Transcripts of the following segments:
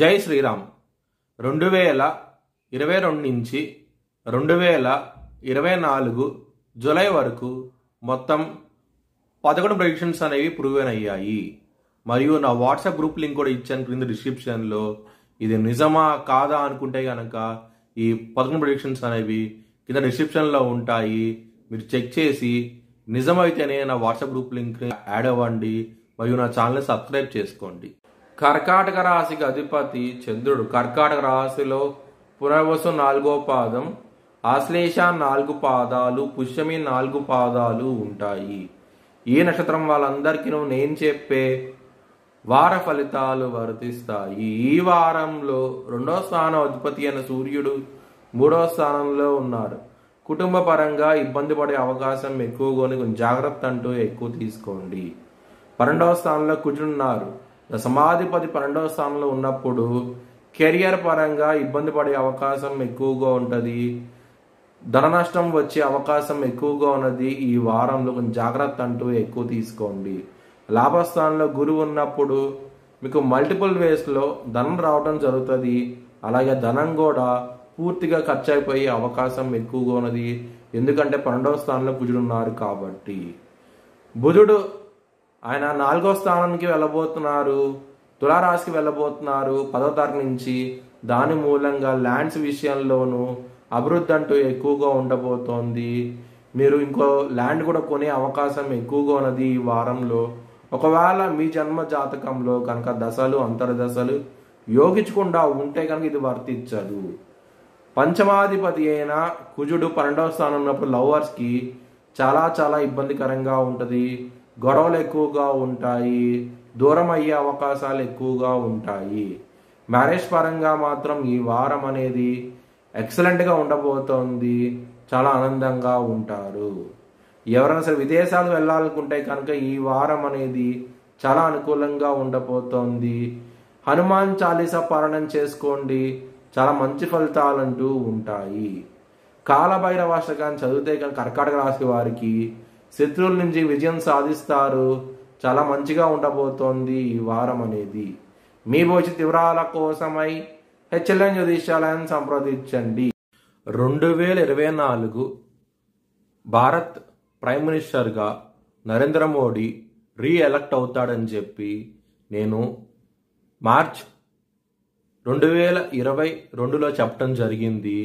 జై శ్రీరామ్. 2022 నుంచి 2024 జూలై వరకు మొత్తం 11 ప్రెడిక్షన్స్ అనేవి ప్రూవెన్ అయ్యాయి. మరియు నా వాట్సాప్ గ్రూప్ లింక్ కూడా ఇచ్చాను క్రింద డిస్క్రిప్షన్లో. ఇది నిజమా కాదా అనుకుంటే కనుక ఈ 11 ప్రెడిక్షన్స్ అనేవి కింద డిస్క్రిప్షన్లో ఉంటాయి. మీరు చెక్ చేసి నిజమైతేనే నా వాట్సాప్ గ్రూప్ లింక్ యాడ్ అవ్వండి మరియు నా ఛానల్ని సబ్స్క్రైబ్ చేసుకోండి. కర్కాటక రాశికి అధిపతి చంద్రుడు. కర్కాటక రాశిలో పునర్వసు 4వ పాదం, ఆశ్లేష 4 పాదాలు, పుష్యమి 4 పాదాలు ఉంటాయి. ఈ నక్షత్రం వాళ్ళందరికీ నేను చెప్పే వార ఫలితాలు వర్తిస్తాయి. ఈ వారంలో 2వ స్థానం అధిపతి అయిన సూర్యుడు 3వ స్థానంలో ఉన్నారు. కుటుంబ పరంగా ఇబ్బంది పడే అవకాశం ఎక్కువగా, కొంచెం జాగ్రత్త అంటూ ఎక్కువ తీసుకోండి. 12వ స్థానంలో కుజుడున్నారు. సమాధిపతి 12వ స్థానంలో ఉన్నప్పుడు కెరియర్ పరంగా ఇబ్బంది పడే అవకాశం ఎక్కువగా ఉంటుంది. ధన నష్టం వచ్చే అవకాశం ఎక్కువగా ఉన్నది. ఈ వారంలో కొంచెం జాగ్రత్త అంటూ ఎక్కువ తీసుకోండి. లాభస్థానంలో గురువు ఉన్నప్పుడు మీకు మల్టిపుల్ వేస్లో ధనం రావడం జరుగుతుంది. అలాగే ధనం కూడా పూర్తిగా ఖర్చు అయిపోయే అవకాశం ఎక్కువగా ఉన్నది. ఎందుకంటే 12వ స్థానంలో కుజుడు ఉన్నారు కాబట్టి. బుధుడు ఆయన 4వ స్థానానికి వెళ్ళబోతున్నారు, తులారాశికి వెళ్ళబోతున్నారు 10వ తారీఖు నుంచి. దాని మూలంగా ల్యాండ్స్ విషయంలోనూ అభివృద్ధి అంటూ ఎక్కువగా ఉండబోతోంది. మీరు ఇంకో ల్యాండ్ కూడా కొనే అవకాశం ఎక్కువగా ఉన్నది ఈ వారంలో. ఒకవేళ మీ జన్మ జాతకంలో కనుక దశలు అంతర్దశలు యోగించకుండా ఉంటే కనుక ఇది వర్తించదు. పంచమాధిపతి అయిన కుజుడు 12వ స్థానం ఉన్నప్పుడు లవర్స్కి చాలా ఇబ్బందికరంగా ఉంటుంది. గొడవలు ఎక్కువగా ఉంటాయి, దూరం అయ్యే అవకాశాలు ఎక్కువగా ఉంటాయి. మ్యారేజ్ పరంగా మాత్రం ఈ వారం అనేది ఎక్సలెంట్గా ఉండబోతోంది. చాలా ఆనందంగా ఉంటారు. ఎవరైనా సరే విదేశాలు వెళ్ళాలనుకుంటే కనుక ఈ వారం అనేది చాలా అనుకూలంగా ఉండబోతోంది. హనుమాన్ చాలీసా పారాయణం చేసుకోండి, చాలా మంచి ఫలితాలంటూ ఉంటాయి. కాలభైరవాష్టకాన్ని చదివితే కనుక కర్కాటక రాశి వారికి శత్రువుల నుంచి విజయం సాధిస్తారు. చాలా మంచిగా ఉండబోతోంది ఈ వారం అనేది. మీ భవిష్యత్ వివరాల కోసమై హెచ్ఎల్ఎన్ జ్యోతిష్యాలయాన్ని సంప్రదించండి. 2024 భారత్ ప్రైమ్ మినిస్టర్గా నరేంద్ర మోడీ రీఎలక్ట్ అవుతాడని చెప్పి నేను మార్చ్ 2022లో చెప్పడం జరిగింది.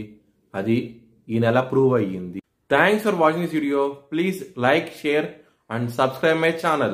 అది ఈ నెల ప్రూవ్ అయ్యింది. Thanks for watching this video. Please like, share and subscribe my channel.